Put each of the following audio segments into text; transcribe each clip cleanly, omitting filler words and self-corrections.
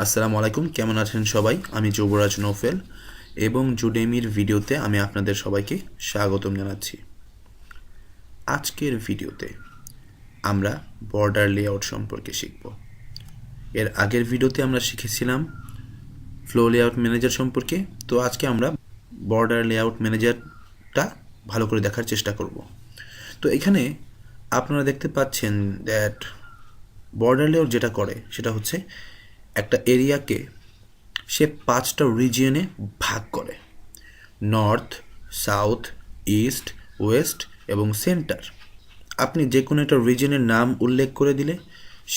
আসসালামু আলাইকুম, কেমন আছেন সবাই? আমি যুবরাজ নৌফেল এবং জুডেমির ভিডিওতে আমি আপনাদের সবাইকে স্বাগতম জানাচ্ছি। আজকের ভিডিওতে আমরা বর্ডার লেআউট সম্পর্কে শিখব। এর আগের ভিডিওতে আমরা শিখেছিলাম ফ্লো লেআউট ম্যানেজার সম্পর্কে। তো আজকে আমরা বর্ডার লেআউট ম্যানেজারটা ভালো করে দেখার চেষ্টা করব। তো এখানে আপনারা দেখতে পাচ্ছেন দ্যাট বর্ডার লেআউট যেটা করে সেটা হচ্ছে একটা এরিয়াকে সে 5টা রিজিয়নে ভাগ করে: নর্থ, সাউথ, ইস্ট, ওয়েস্ট এবং সেন্টার। আপনি যে কোনো একটা রিজিয়নের নাম উল্লেখ করে দিলে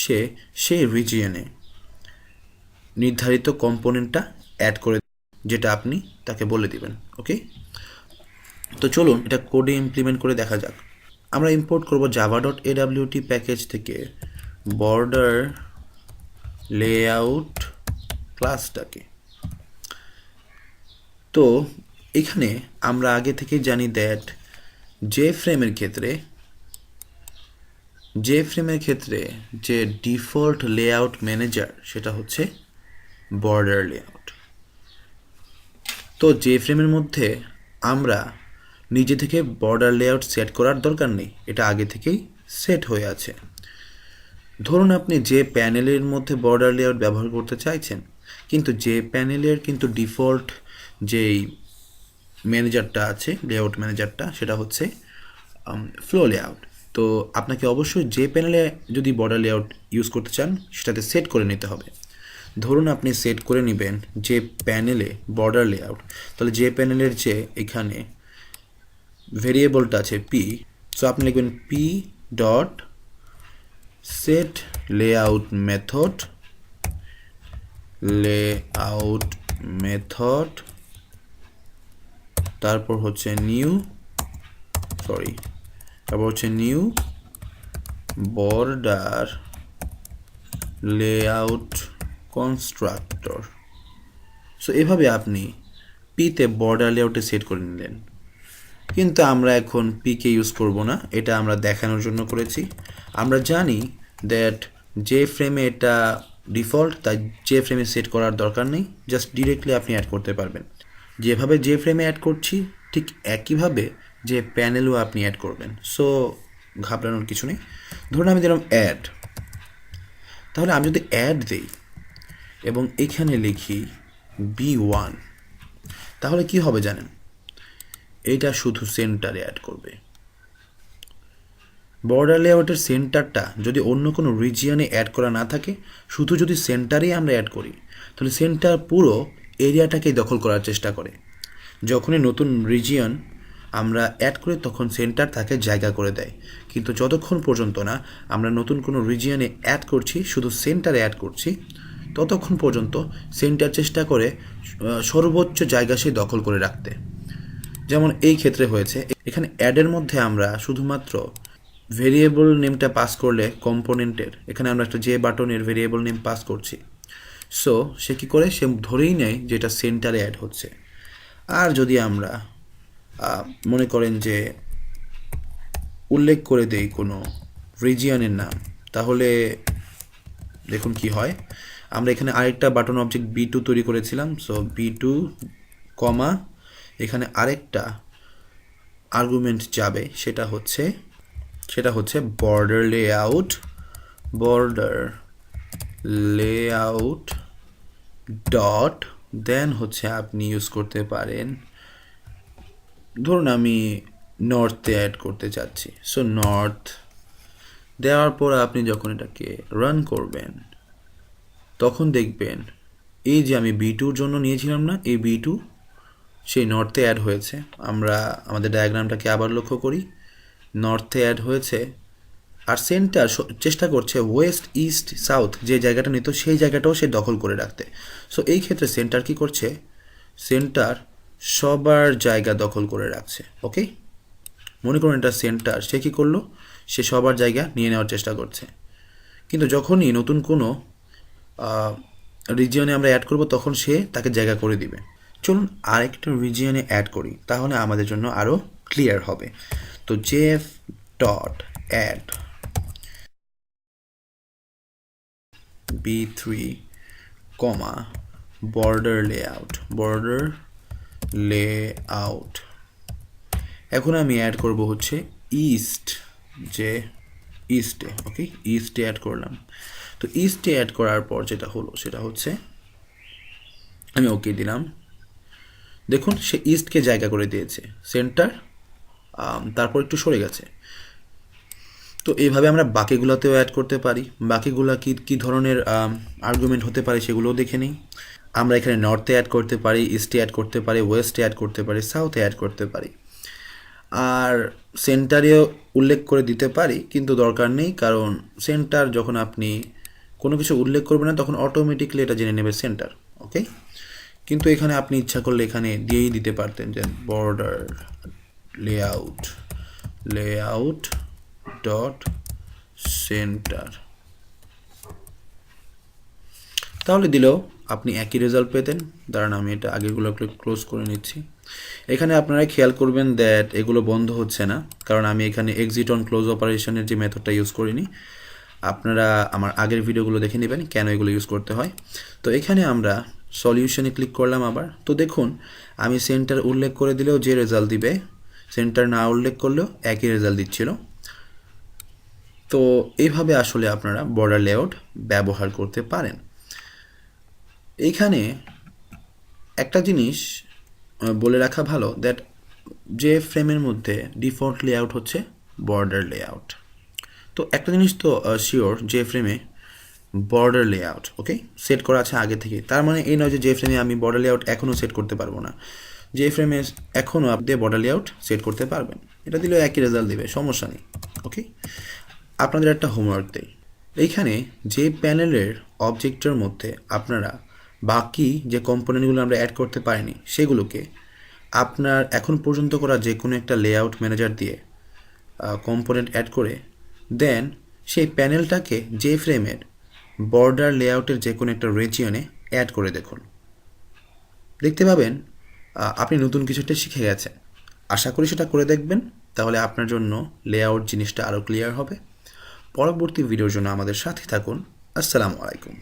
সে সেই রিজিয়নে নির্ধারিত কম্পোনেন্টটা অ্যাড করে, যেটা আপনি তাকে বলে দিবেন। ওকে, তো চলুন এটা কোডে ইমপ্লিমেন্ট করে দেখা যাক। আমরা ইম্পোর্ট করব java.AWT প্যাকেজ থেকে বর্ডার লেআউট ক্লাসটাকে। তো এখানে আমরা আগে থেকেই জানি দ্যাট যে ফ্রেমের ক্ষেত্রে যে ডিফল্ট লেআউট ম্যানেজার সেটা হচ্ছে বর্ডার লেআউট। তো যে ফ্রেমের মধ্যে আমরা নিজে থেকে বর্ডার লেআউট সেট করার দরকার নেই, এটা আগে থেকেই সেট হয়ে আছে। ধরুন আপনি যে প্যানেলের মধ্যে বর্ডার লেআউট ব্যবহার করতে চাইছেন, কিন্তু যে প্যানেলের কিন্তু ডিফল্ট যেই ম্যানেজারটা আছে, লেআউট ম্যানেজারটা, সেটা হচ্ছে ফ্লো লেআউট। তো আপনাকে অবশ্যই যে প্যানেলে যদি বর্ডার লেআউট ইউজ করতে চান সেটাতে সেট করে নিতে হবে। ধরুন আপনি সেট করে নেবেন যে প্যানেলে বর্ডার লেআউট, তাহলে যে প্যানেলের যে এখানে ভেরিয়েবলটা আছে পি, সো আপনি লিখবেন P dot set layout method, তারপর হচ্ছে new border layout constructor. So এভাবে আপনি পিতে বর্ডার লেআউটে সেট করে নিলেন। কিন্তু আমরা এখন পিকে ইউজ করব না, এটা আমরা দেখানোর জন্য করেছি। আমরা জানি দ্যাট যে ফ্রেমে এটা ডিফল্ট, তাই যে ফ্রেমে সেট করার দরকার নেই, জাস্ট ডিরেক্টলি আপনি অ্যাড করতে পারবেন। যেভাবে যে ফ্রেমে অ্যাড করছি ঠিক একইভাবে যে প্যানেলও আপনি অ্যাড করবেন। সো ঘাবড়ানোর কিছু নেই। ধরুন আমি দিলাম অ্যাড, তাহলে আমি যদি অ্যাড দিই এবং এখানে লিখি B1, তাহলে কি হবে জানেন? এটা শুধু সেন্টারে অ্যাড করবে। বর্ডার লেআউটের সেন্টারটা যদি অন্য কোনো রিজিয়নে অ্যাড করা না থাকে, শুধু যদি সেন্টারেই আমরা অ্যাড করি, তাহলে সেন্টার পুরো এরিয়াটাকেই দখল করার চেষ্টা করে। যখনই নতুন রিজিয়ন আমরা অ্যাড করি তখন সেন্টার তাকে জায়গা করে দেয়, কিন্তু যতক্ষণ পর্যন্ত না আমরা নতুন কোনো রিজিয়নে অ্যাড করছি, শুধু সেন্টারে অ্যাড করছি, ততক্ষণ পর্যন্ত সেন্টার চেষ্টা করে সর্বোচ্চ জায়গা সে দখল করে রাখতে। যেমন এই ক্ষেত্রে হয়েছে, এখানে অ্যাডের মধ্যে আমরা শুধুমাত্র ভেরিয়েবল নেমটা পাস করলে কম্পোনেন্টের, এখানে আমরা একটা যে বাটনের ভেরিয়েবল নেম পাস করছি, সো সে কী করে, সে ধরেই নেয় যে এটা সেন্টারে অ্যাড হচ্ছে। আর যদি আমরা মনে করেন যে উল্লেখ করে দেই কোনো রিজিয়নের নাম, তাহলে দেখুন কি হয়। আমরা এখানে আরেকটা বাটন অবজেক্ট B2 তৈরি করেছিলাম, সো B2 কমা এখানে আরেকটা আর্গুমেন্ট যাবে, সেটা হচ্ছে বর্ডার লেআউট ডট, দেন হচ্ছে আপনি ইউজ করতে পারেন, ধরুন আমি নর্থে অ্যাড করতে চাচ্ছি, সো নর্থ দেওয়ার পর আপনি যখন এটাকে রান করবেন তখন দেখবেন এই যে আমি B2-র জন্য নিয়েছিলাম না, এই B2 সেই নর্থে অ্যাড হয়েছে। আমরা আমাদের ডায়াগ্রামটাকে আবার লক্ষ্য করি, নর্থে অ্যাড হয়েছে, আর সেন্টার চেষ্টা করছে ওয়েস্ট, ইস্ট, সাউথ যে জায়গাটা নিত সেই জায়গাটাও সে দখল করে রাখতে। সো এই ক্ষেত্রে সেন্টার কি করছে, সেন্টার সবার জায়গা দখল করে রাখছে। ওকে, মনে করুন এটা সেন্টার, সে কী করলো, সে সবার জায়গা নিয়ে নেওয়ার চেষ্টা করছে। কিন্তু যখনই নতুন কোনো রিজিয়নে আমরা অ্যাড করব তখন সে তাকে জায়গা করে দিবে। চলুন আরেকটা রিজিয়নে অ্যাড করি, তাহলে আমাদের জন্য আরও ক্লিয়ার হবে। তো jf ডট অ্যাড B3 কমা border layout। এখন আমি অ্যাড করব হচ্ছে ইস্ট, যে ইস্টে, ওকে, ইস্টে অ্যাড করলাম। তো ইস্টে অ্যাড করার পর যেটা হলো সেটা হচ্ছে আমি ওকে দিলাম। দেখুন সে ইস্টকে জায়গা করে দিয়েছে, সেন্টার তারপর একটু সরে গেছে। তো এইভাবে আমরা বাকিগুলোতেও অ্যাড করতে পারি। বাকিগুলো কী ধরনের আর্গুমেন্ট হতে পারে সেগুলোও দেখে নিই। আমরা এখানে নর্থে অ্যাড করতে পারি, ইস্টে অ্যাড করতে পারি, ওয়েস্টে অ্যাড করতে পারি, সাউথে অ্যাড করতে পারি, আর সেন্টারেও উল্লেখ করে দিতে পারি, কিন্তু দরকার নেই, কারণ সেন্টার যখন আপনি কোনো কিছু উল্লেখ করবেন না তখন অটোমেটিকলি এটা জেনে নেবে সেন্টার, ওকে। কিন্তু এখানে আপনি ইচ্ছা করলে এখানে দিয়েই দিতে পারতেন যে বর্ডার লেআউট ডট সেন্টার, তাহলে দিলেও আপনি একই রেজাল্ট পেতেন। দাঁড়ান আমি এটা আগেগুলো ক্লোজ করে নিচ্ছি। এখানে আপনারা খেয়াল করবেন দ্যাট এগুলো বন্ধ হচ্ছে না, কারণ আমি এখানে এক্সিট অন ক্লোজ অপারেশনের যে মেথডটা ইউজ করিনি। আপনারা আমার আগের ভিডিওগুলো দেখে নেবেন কেন এগুলো ইউজ করতে হয়। তো এখানে আমরা সলিউশনে ক্লিক করলাম আবার। তো দেখুন আমি সেন্টার উল্লেখ করে দিলেও যে রেজাল্ট দিবে, সেন্টার না উল্লেখ করলেও একই রেজাল্ট দিচ্ছিল। তো এইভাবে আসলে আপনারা বর্ডার লেআউট ব্যবহার করতে পারেন। এইখানে একটা জিনিস বলে রাখা ভালো, দ্যাট যে ফ্রেমের মধ্যে ডিফল্ট লেআউট হচ্ছে বর্ডার লেআউট। তো একটা জিনিস তো শিওর, যে ফ্রেমে বর্ডার লেআউট ওকে সেট করা আছে আগে থেকে, তার মানে এই নয় যে ফ্রেমে আমি বর্ডার লেআউট এখনও সেট করতে পারবো না। যে ফ্রেমে এখনও আপনি বর্ডার লেআউট সেট করতে পারবেন, এটা দিলেও একই রেজাল্ট দেবে, সমস্যা নেই, ওকে। আপনাদের একটা হোমওয়ার্ক দেই, এইখানে যে প্যানেলের অবজেক্টের মধ্যে আপনারা বাকি যে কম্পোনেন্টগুলো আমরা অ্যাড করতে পারিনি সেগুলোকে আপনার এখন পর্যন্ত করা যে কোনো একটা লেআউট ম্যানেজার দিয়ে কম্পোনেন্ট অ্যাড করে দেন সেই প্যানেলটাকে যে ফ্রেমের বর্ডার লেআউটের যে কোনো একটা রিজিয়নে অ্যাড করে দেখুন, দেখতে পাবেন আপনি নতুন কিছু একটা শিখে গেছেন। আশা করি সেটা করে দেখবেন, তাহলে আপনার জন্য লেআউট জিনিসটা আরও ক্লিয়ার হবে। পরবর্তী ভিডিওর জন্য আমাদের সাথে থাকুন। আসসালামু আলাইকুম।